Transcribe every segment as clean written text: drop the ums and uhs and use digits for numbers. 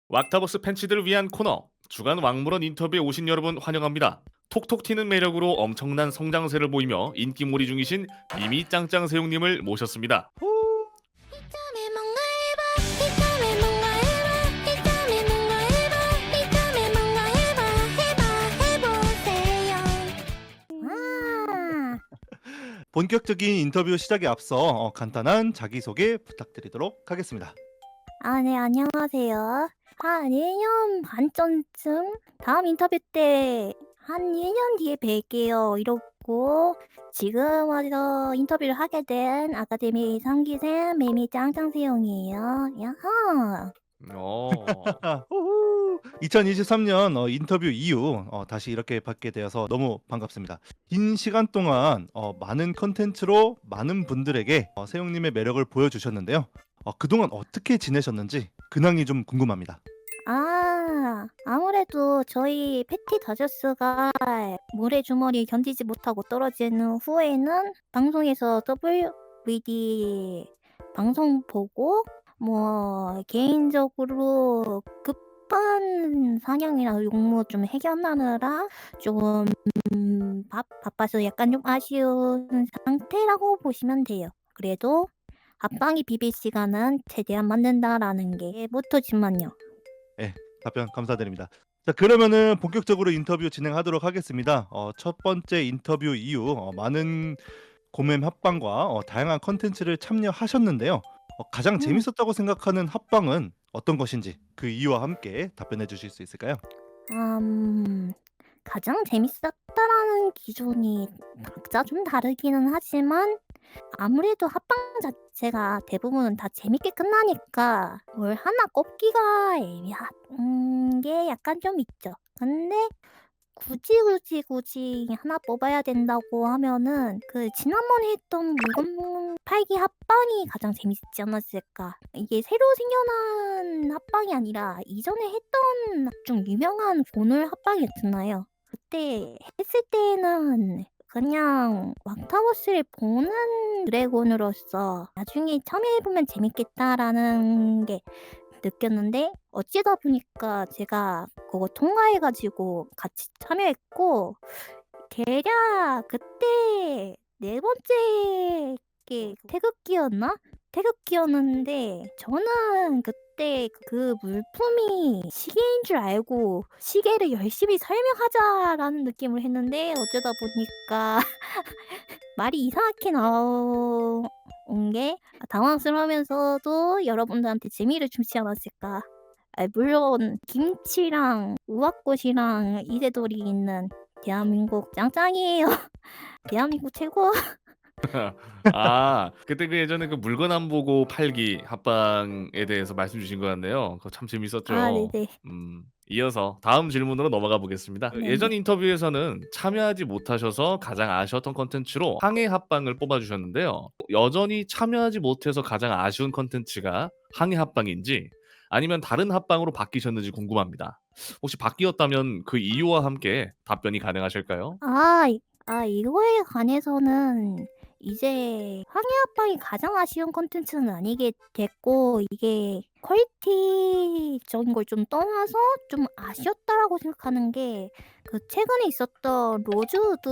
왁타버스 팬츠들을 위한 코너 주간 왕물원 인터뷰에 오신 여러분 환영합니다. 톡톡 튀는 매력으로 엄청난 성장세를 보이며 인기몰이 중이신 미미 짱짱새용님을 모셨습니다. 이참에 뭔가 해봐 이참에 뭔가 해봐 이참에 뭔가 해봐 이참에 뭔가 해보세요. 아, 본격적인 인터뷰 시작에 앞서 간단한 자기소개 부탁드리도록 하겠습니다. 네, 안녕하세요. 한 1년 반 전쯤 다음 인터뷰 때 한 1년 뒤에 뵐게요 이러고 지금 와서 인터뷰를 하게 된 아카데미 3기생 매미 짱짱새용이에요. 야하. 어, 후후. 2023년 인터뷰 이후 다시 이렇게 뵙게 되어서 너무 반갑습니다. 긴 시간 동안 많은 컨텐츠로 많은 분들에게 세용님의 매력을 보여주셨는데요. 그동안 어떻게 지내셨는지 근황이 좀 궁금합니다. 아무래도 저희 패티 다저스가 모래주머니 견디지 못하고 떨어지는 후에는 방송에서 WVD 방송 보고 개인적으로 급한 상영이나 용무 좀 해결하느라 좀 바빠서 약간 좀 아쉬운 상태라고 보시면 돼요. 그래도 합방이 비빌 시간은 최대한 만든다라는 게 모토지만요. 네, 답변 감사드립니다. 자, 그러면은 본격적으로 인터뷰 진행하도록 하겠습니다. 첫 번째 인터뷰 이후 많은 고멤 합방과 다양한 컨텐츠를 참여하셨는데요. 가장 음. 재밌었다고 생각하는 합방은 어떤 것인지 그 이유와 함께 답변해 주실 수 있을까요? 음, 가장 재밌었다라는 기준이 각자 좀 다르기는 하지만 아무래도 합방 자체가 대부분은 다 재밌게 끝나니까 뭘 하나 꼽기가 애매한 게 약간 좀 있죠. 근데 굳이 하나 뽑아야 된다고 하면은 그 지난번에 했던 물건 팔기 합방이 가장 재밌지 않았을까. 이게 새로 생겨난 합방이 아니라 이전에 했던 좀 유명한 오늘 합방이었잖아요. 그때 했을 때는 그냥 왁타버스를 보는 드래곤으로서 나중에 참여해보면 재밌겠다라는 게 느꼈는데 어찌다 보니까 제가 그거 통과해가지고 같이 참여했고 대략 그때 네 번째 게 태극기였나? 태극기였는데 저는 그때 그 물품이 시계인 줄 알고 시계를 열심히 설명하자라는 느낌을 했는데 어쩌다 보니까 말이 이상하게 나온 게 당황스러우면서도 여러분들한테 재미를 주지 않았을까. 물론 김치랑 우악꽃이랑 이세돌이 있는 대한민국 짱짱이에요. 대한민국 최고. 그때 그 예전에 그 물건 안 보고 팔기 합방에 대해서 말씀 주신 것 같네요. 그거 참 재밌었죠. 네네. 이어서 다음 질문으로 넘어가 보겠습니다. 예전 네네. 인터뷰에서는 참여하지 못하셔서 가장 아쉬웠던 컨텐츠로 항해 합방을 뽑아주셨는데요. 여전히 참여하지 못해서 가장 아쉬운 컨텐츠가 항해 합방인지 아니면 다른 합방으로 바뀌셨는지 궁금합니다. 혹시 바뀌었다면 그 이유와 함께 답변이 가능하실까요? 이거에 관해서는 이제 황해합방이 가장 아쉬운 콘텐츠는 아니게 됐고 이게 퀄리티적인 걸 좀 떠나서 좀 아쉬웠다라고 생각하는 게 그 최근에 있었던 로즈우드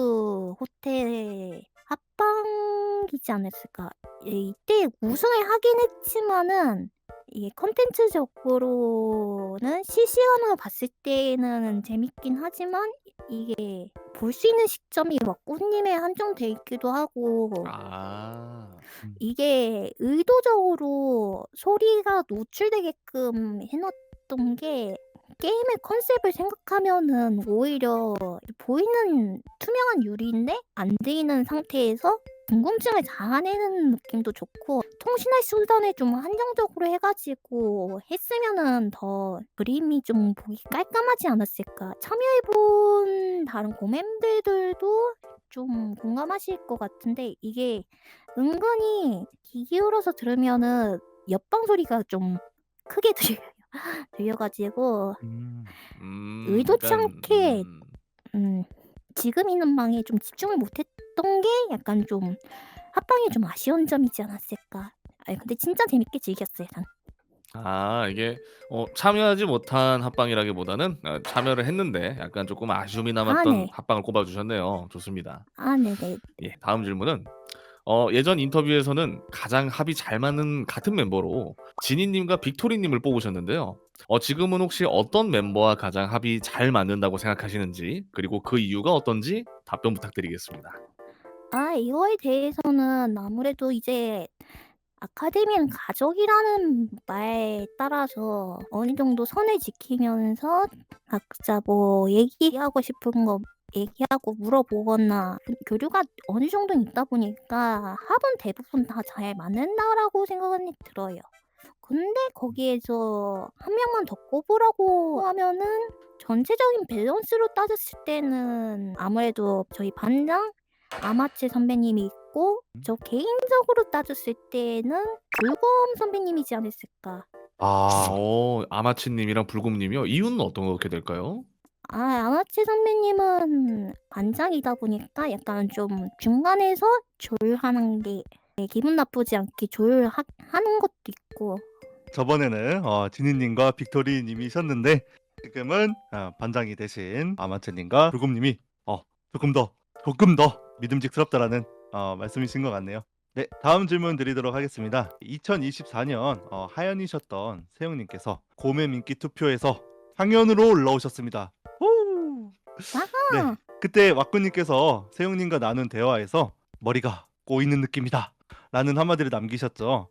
호텔 합방이지 않았을까. 이때 우승을 하긴 했지만은 이게 콘텐츠적으로는 실시간으로 봤을 때는 재밌긴 하지만 이게 볼 수 있는 시점이 왁구님에 한정돼 있기도 하고 아. 이게 의도적으로 소리가 노출되게끔 해 놨던 게 게임의 컨셉을 생각하면은 오히려 보이는 투명한 유리인데 안 들리는 상태에서 궁금증을 자아내는 느낌도 좋고 통신할 수단을 좀 한정적으로 해 가지고 했으면은 더 그림이 좀 보기 깔끔하지 않았을까. 참여해 본 다른 고멤들도 좀 공감하실 것 같은데 이게 은근히 귀 기울여서 들으면은 옆방 소리가 좀 크게 들려 가지고 의도치 약간 않게 지금 있는 방에 좀 집중을 못 했던 게 약간 좀 합방이 좀 아쉬운 점이지 않았을까. 근데 진짜 재밌게 즐겼어요 전. 이게 참여하지 못한 합방이라기보다는 참여를 했는데 약간 조금 아쉬움이 남았던 네. 합방을 꼽아 주셨네요. 좋습니다. 네네. 예, 다음 질문은 예전 인터뷰에서는 가장 합이 잘 맞는 같은 멤버로 지니 님과 빅토리 님을 뽑으셨는데요. 지금은 혹시 어떤 멤버와 가장 합이 잘 맞는다고 생각하시는지, 그리고 그 이유가 어떤지 답변 부탁드리겠습니다. 이거에 대해서는 아무래도 이제 아카데미는 가족이라는 말에 따라서 어느 정도 선을 지키면서 각자 뭐 얘기하고 싶은 거 얘기하고 물어보거나 교류가 어느 정도는 있다 보니까 합은 대부분 다 잘 맞는다라고 생각은 들어요. 근데 거기에서 한 명만 더 꼽으라고 하면은 전체적인 밸런스로 따졌을 때는 아무래도 저희 반장 아마치 선배님이 있고 저 개인적으로 따졌을 때는 불검 선배님이지 않았을까. 아. 아마치 님이랑 불곰 님이요? 이유는 어떻게 될까요? 아마치 선배님은 반장이다 보니까 약간 좀 중간에서 조율하는 게 기분 나쁘지 않게 조율하는 것도 있고. 저번에는 지니님과 빅토리님이셨는데 지금은 반장이 되신 아마추님과 불곰님이 조금 더 믿음직스럽다라는 말씀이신 것 같네요. 네, 다음 질문 드리도록 하겠습니다. 2024년 하연이셨던 세영님께서 고맨 인기 투표에서 상연으로 올라오셨습니다. 후! 네, 아하! 그때 왁구님께서 세영님과 나눈 대화에서 머리가 꼬이는 느낌이다 라는 한마디를 남기셨죠.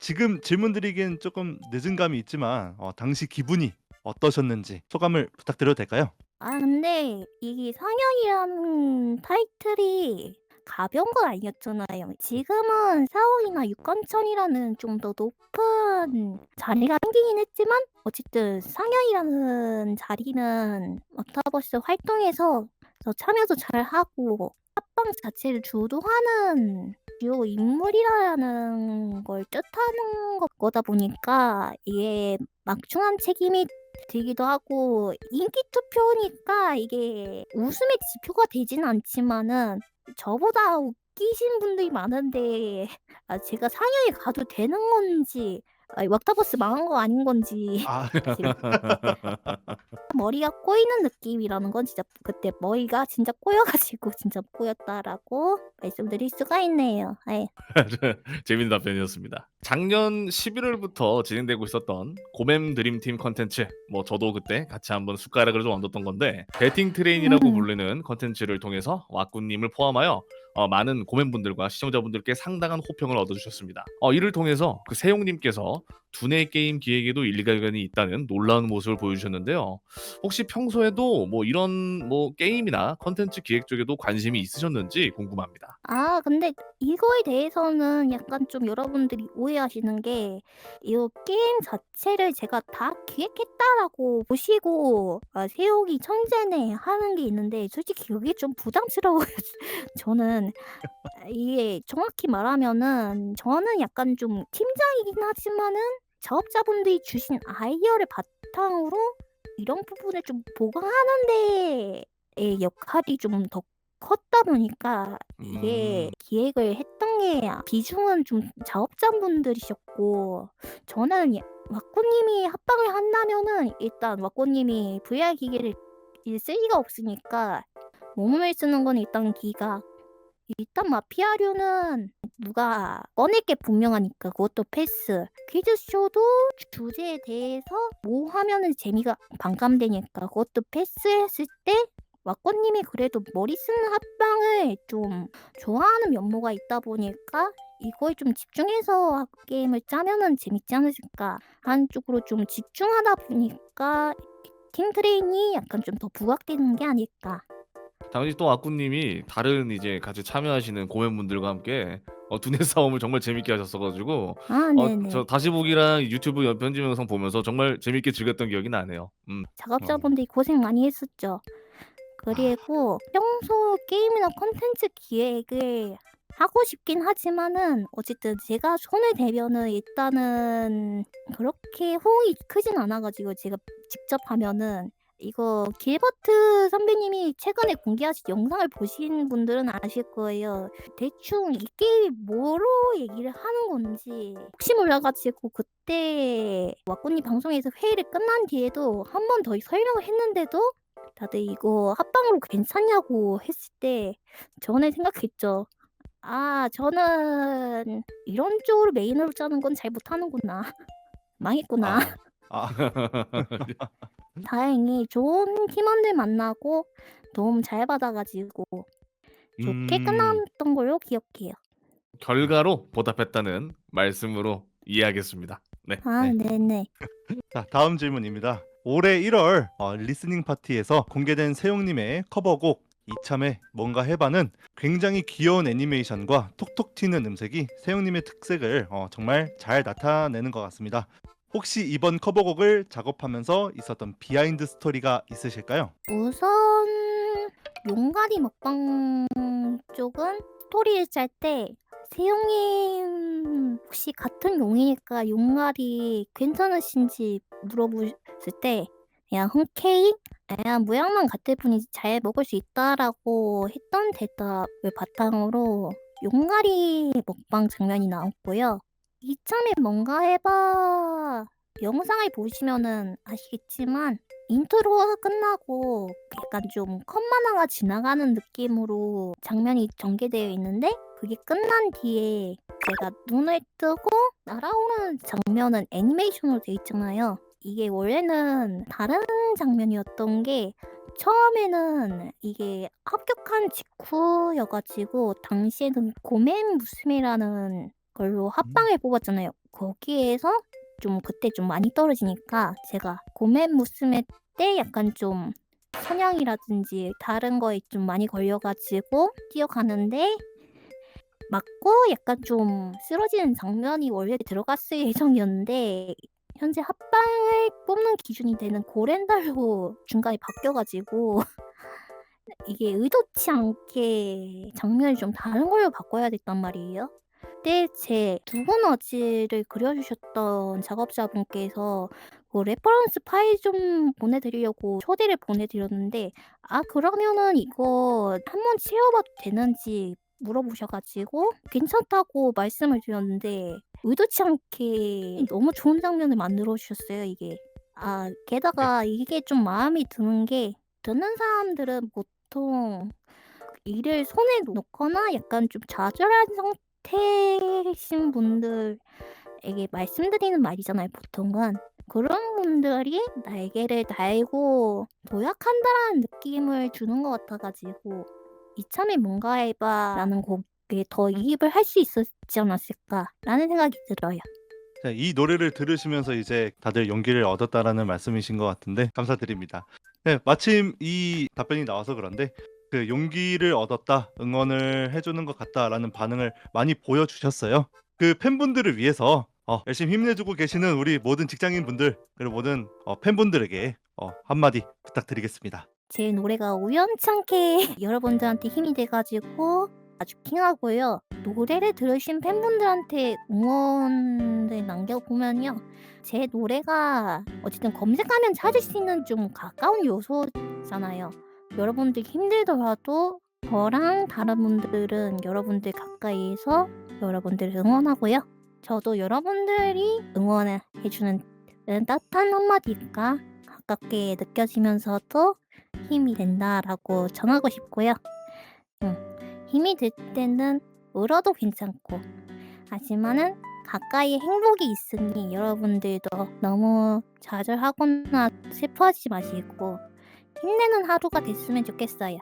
지금 질문 드리기엔 조금 늦은 감이 있지만 당시 기분이 어떠셨는지 소감을 부탁드려도 될까요? 근데 이게 상영이라는 타이틀이 가벼운 건 아니었잖아요. 지금은 사원이나 육관천이라는 좀 더 높은 자리가 생기긴 했지만 어쨌든 상영이라는 자리는 왁타버스 활동에서 참여도 잘하고 합방 자체를 주도하는 주요 인물이라는 걸 뜻하는 거다 보니까 이게 막중한 책임이 들기도 하고 인기 투표니까 이게 웃음의 지표가 되진 않지만은 저보다 웃기신 분들이 많은데 제가 상영에 가도 되는 건지 왁타버스 망한 거 아닌 건지 아, 지금 머리가 꼬이는 느낌이라는 건 진짜 그때 머리가 진짜 꼬여가지고 진짜 꼬였다라고 말씀드릴 수가 있네요. 재밌는 답변이었습니다. 작년 11월부터 진행되고 있었던 고맴 드림팀 컨텐츠, 저도 그때 같이 한번 숟가락을 좀 얹었던 건데, 배팅 트레인이라고 불리는 컨텐츠를 통해서 왁구님을 포함하여 많은 고맨분들과 시청자분들께 상당한 호평을 얻어주셨습니다. 이를 통해서 그 세용님께서 두뇌 게임 기획에도 일가견이 있다는 놀라운 모습을 보여주셨는데요. 혹시 평소에도 이런 게임이나 컨텐츠 기획 쪽에도 관심이 있으셨는지 궁금합니다. 근데 이거에 대해서는 약간 좀 여러분들이 오해하시는 게 이 게임 자체를 제가 다 기획했다라고 보시고 세용이 천재네 하는 게 있는데 솔직히 그게 좀 부담스러워요. 저는 이게 정확히 말하면은 저는 약간 좀 팀장이긴 하지만은 자업자분들이 주신 아이디어를 바탕으로 이런 부분을 좀 보강하는 데의 역할이 좀 더 컸다 보니까 이게 기획을 했던 게 비중은 좀 자업자분들이셨고 저는 왁구님이 합방을 한다면은 일단 왁구님이 VR 기계를 쓸 리가 없으니까 몸을 쓰는 건 일단 기가 일단 마피아류는 누가 꺼낼 게 분명하니까 그것도 패스. 퀴즈쇼도 주제에 대해서 뭐 하면은 재미가 반감되니까 그것도 패스했을 때 왁구님이 그래도 머리 쓰는 합방을 좀 좋아하는 면모가 있다 보니까 이거에 좀 집중해서 게임을 짜면은 재밌지 않으실까 한쪽으로 좀 집중하다 보니까 팀 트레인이 약간 좀 더 부각되는 게 아닐까. 당시 또 아꾸님이 다른 이제 같이 참여하시는 고맨분들과 함께 두뇌 싸움을 정말 재밌게 하셨어가지고 저 네네. 다시 보기랑 유튜브 편집 영상 보면서 정말 재밌게 즐겼던 기억이 나네요. 작업자분들이 고생 많이 했었죠. 그리고 평소 게임이나 콘텐츠 기획을 하고 싶긴 하지만은 어쨌든 제가 손을 대면은 일단은 그렇게 호응이 크진 않아가지고 제가 직접 하면은 이거 길버트 선배님이 최근에 공개하신 영상을 보신 분들은 아실 거예요. 대충 이 게임이 뭐로 얘기를 하는 건지 혹시 몰라가지고 그때 왁구님 방송에서 회의를 끝난 뒤에도 한 번 더 설명을 했는데도 다들 이거 합방으로 괜찮냐고 했을 때 저는 생각했죠. 아, 저는 이런 쪽으로 메인으로 짜는 건 잘 못하는구나. 망했구나. 아, 다행히 좋은 팀원들 만나고 도움 잘 받아가지고 좋게 끝났던 걸로 기억해요. 결과로 보답했다는 말씀으로 이해하겠습니다. 네. 아, 네. 네네. 자, 다음 질문입니다. 올해 1월 리스닝 파티에서 공개된 세용님의 커버곡 이참에 뭔가 해봐는 굉장히 귀여운 애니메이션과 톡톡 튀는 음색이 세용님의 특색을 정말 잘 나타내는 것 같습니다. 혹시 이번 커버곡을 작업하면서 있었던 비하인드 스토리가 있으실까요? 우선 용가리 먹방 쪽은 스토리를 짤 때 세용님 혹시 같은 용이니까 용가리 괜찮으신지 물어보실 때 그냥 흔쾌히 그냥 모양만 같을 뿐이지 잘 먹을 수 있다라고 했던 대답을 바탕으로 용가리 먹방 장면이 나왔고요. 이참에 뭔가 해봐 영상을 보시면은 아시겠지만 인트로가 끝나고 약간 좀 컷만화가 지나가는 느낌으로 장면이 전개되어 있는데 그게 끝난 뒤에 제가 눈을 뜨고 날아오는 장면은 애니메이션으로 되어 있잖아요. 이게 원래는 다른 장면이었던 게 처음에는 이게 합격한 직후여가지고 당시에는 고맨 무스메라는 걸로 합방을 뽑았잖아요. 거기에서 좀 그때 좀 많이 떨어지니까 제가 고맨 무스메 때 약간 좀 선양이라든지 다른 거에 좀 많이 걸려가지고 뛰어가는데 맞고 약간 좀 쓰러지는 장면이 원래 들어갔을 예정이었는데 현재 합방을 뽑는 기준이 되는 고렌달로 중간에 바뀌어가지고 이게 의도치 않게 장면이 좀 다른 걸로 바꿔야 됐단 말이에요. 그때 제 두고너지를 그려주셨던 작업자분께서 그 레퍼런스 파일 좀 보내드리려고 초대를 보내드렸는데 아 그러면은 이거 한번 채워봐도 되는지 물어보셔가지고 괜찮다고 말씀을 드렸는데 의도치 않게 너무 좋은 장면을 만들어 주셨어요 이게. 아 게다가 이게 좀 마음이 드는 게 듣는 사람들은 보통 일을 손에 놓거나 약간 좀 좌절한 상태이신 분들에게 말씀드리는 말이잖아요, 보통은. 그런 분들이 날개를 달고 도약한다라는 느낌을 주는 것 같아가지고 이참에 뭔가 해봐라는 곡에 더 이입을 할 수 있었지 않았을까라는 생각이 들어요. 자, 이 노래를 들으시면서 이제 다들 용기를 얻었다라는 말씀이신 것 같은데 감사드립니다. 네, 마침 이 답변이 나와서 그런데 그 용기를 얻었다, 응원을 해주는 것 같다라는 반응을 많이 보여주셨어요. 그 팬분들을 위해서 열심히 힘내주고 계시는 우리 모든 직장인분들 그리고 모든 팬분들에게 한마디 부탁드리겠습니다. 제 노래가 우연찮게 여러분들한테 힘이 돼가지고 아주 킹하고요. 노래를 들으신 팬분들한테 응원을 남겨보면요. 제 노래가 어쨌든 검색하면 찾을 수 있는 좀 가까운 요소잖아요. 여러분들 힘들더라도 저랑 다른 분들은 여러분들 가까이에서 여러분들을 응원하고요. 저도 여러분들이 응원을 해주는 따뜻한 한마디가 가깝게 느껴지면서도 힘이 된다라고 전하고 싶고요. 힘이 들 때는 울어도 괜찮고 하지만은 가까이에 행복이 있으니 여러분들도 너무 좌절하거나 슬퍼하지 마시고 힘내는 하루가 됐으면 좋겠어요.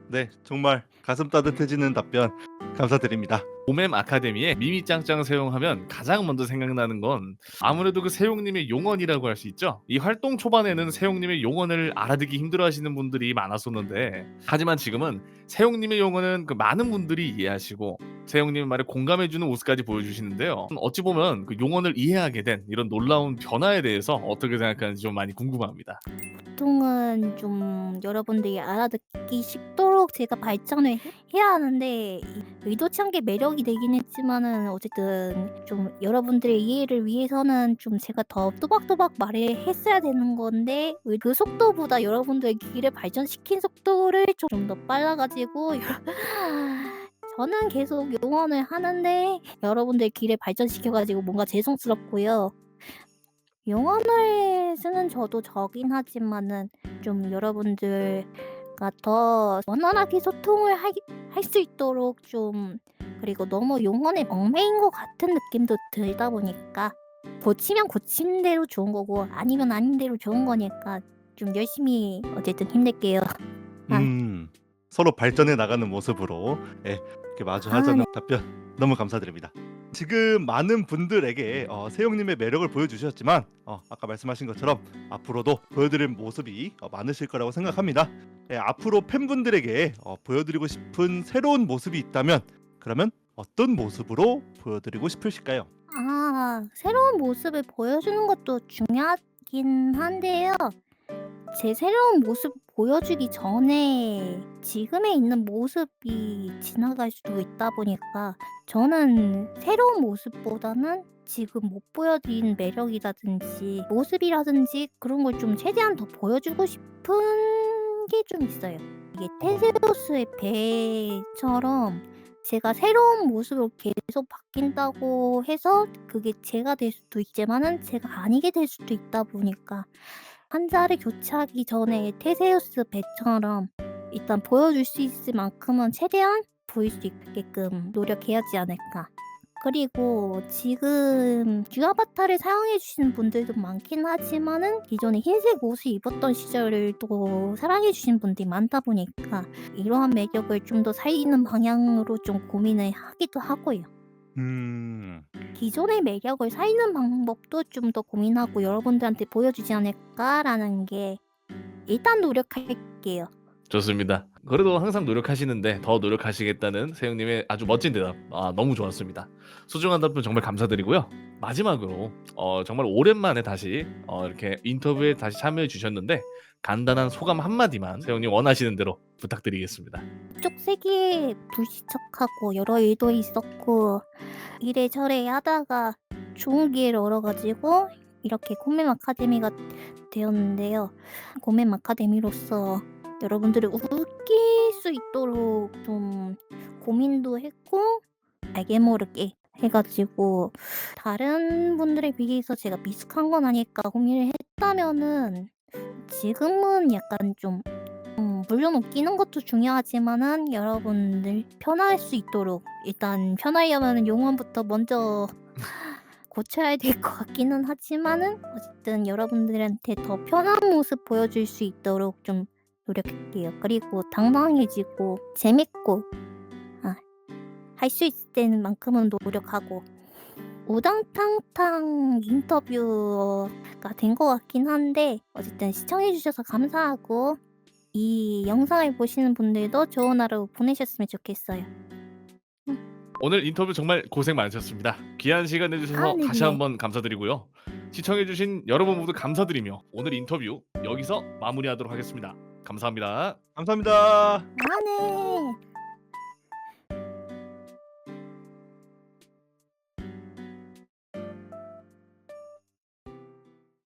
네, 정말 가슴 따뜻해지는 답변 감사드립니다. 오맴 아카데미에 미미짱짱 세용하면 가장 먼저 생각나는 건 아무래도 그 세용님의 용언이라고 할 수 있죠. 이 활동 초반에는 세용님의 용언을 알아듣기 힘들어하시는 분들이 많았었는데 하지만 지금은 세용님의 용언은 그 많은 분들이 이해하시고 세영님 말에 공감해주는 모습까지 보여주시는데요. 어찌 보면 그 용언을 이해하게 된 이런 놀라운 변화에 대해서 어떻게 생각하는지 좀 많이 궁금합니다. 보통은 좀 여러분들이 알아듣기 쉽도록 제가 발전을 해야 하는데 의도치 않게 매력이 되긴 했지만은 어쨌든 좀 여러분들의 이해를 위해서는 좀 제가 더 또박또박 말을 했어야 되는 건데 그 속도보다 여러분들의 귀를 발전시킨 속도를 좀 더 빨라가지고 저는 계속 용언을 하는데 여러분들 귀를 발전시켜가지고 뭔가 죄송스럽고요. 용언을 쓰는 저도 저긴 하지만은 좀 여러분들과 더 원활하게 소통을 할 수 있도록 좀 그리고 너무 용언에 얽매인 것 같은 느낌도 들다 보니까 고치면 고친 대로 좋은 거고 아니면 아닌 대로 좋은 거니까 좀 열심히 어쨌든 힘낼게요. 서로 발전해 나가는 모습으로 이렇게 마주하자는 네. 답변 너무 감사드립니다. 지금 많은 분들에게 세용님의 매력을 보여주셨지만 아까 말씀하신 것처럼 앞으로도 보여드릴 모습이 많으실 거라고 생각합니다. 앞으로 팬분들에게 보여드리고 싶은 새로운 모습이 있다면 그러면 어떤 모습으로 보여드리고 싶으실까요? 새로운 모습을 보여주는 것도 중요하긴 한데요. 제 새로운 모습 보여주기 전에 지금에 있는 모습이 지나갈 수도 있다 보니까 저는 새로운 모습보다는 지금 못 보여드린 매력이라든지 모습이라든지 그런 걸 좀 최대한 더 보여주고 싶은 게 좀 있어요. 이게 테세우스의 배처럼 제가 새로운 모습으로 계속 바뀐다고 해서 그게 제가 될 수도 있지만은 제가 아니게 될 수도 있다 보니까 한자를 교체하기 전에 테세우스 배처럼 일단 보여줄 수 있을 만큼은 최대한 보일 수 있게끔 노력해야 하지 않을까. 그리고 지금 듀아바타를 사용해 주시는 분들도 많긴 하지만은 기존에 흰색 옷을 입었던 시절을 또 사랑해 주시는 분들이 많다 보니까 이러한 매력을 좀 더 살리는 방향으로 좀 고민을 하기도 하고요. 기존의 매력을 살리는 방법도 좀 더 고민하고 여러분들한테 보여주지 않을까라는 게 일단 노력할게요. 좋습니다. 그래도 항상 노력하시는데 더 노력하시겠다는 세영님의 아주 멋진 대답 너무 좋았습니다. 소중한 답변 정말 감사드리고요. 마지막으로 정말 오랜만에 다시 이렇게 인터뷰에 다시 참여해 주셨는데 간단한 소감 한마디만 세영님 원하시는 대로 부탁드리겠습니다. 쪽 세계에 불시착하고 여러 일도 있었고 이래저래 하다가 좋은 기회를 얻어가지고 이렇게 콤맵 아카데미가 되었는데요. 콤맵 아카데미로서 여러분들을 웃길 수 있도록 좀 고민도 했고 알게 모르게 해가지고 다른 분들에 비해서 제가 미숙한 건 아닐까 고민을 했다면은 지금은 약간 좀 물론 웃기는 것도 중요하지만은 여러분들 편할 수 있도록 일단 편하려면은 용언부터 먼저 고쳐야 될 것 같기는 하지만은 어쨌든 여러분들한테 더 편한 모습 보여줄 수 있도록 좀 노력할게요. 그리고 당당해지고 재밌고 할 수 있을 때는 만큼은 노력하고 우당탕탕 인터뷰가 된 것 같긴 한데 어쨌든 시청해주셔서 감사하고 이 영상을 보시는 분들도 좋은 하루 보내셨으면 좋겠어요. 오늘 인터뷰 정말 고생 많으셨습니다. 귀한 시간 내주셔서 네네. 다시 한번 감사드리고요. 시청해주신 여러분 모두 감사드리며 오늘 인터뷰 여기서 마무리하도록 하겠습니다. 감사합니다. 감사합니다. 네.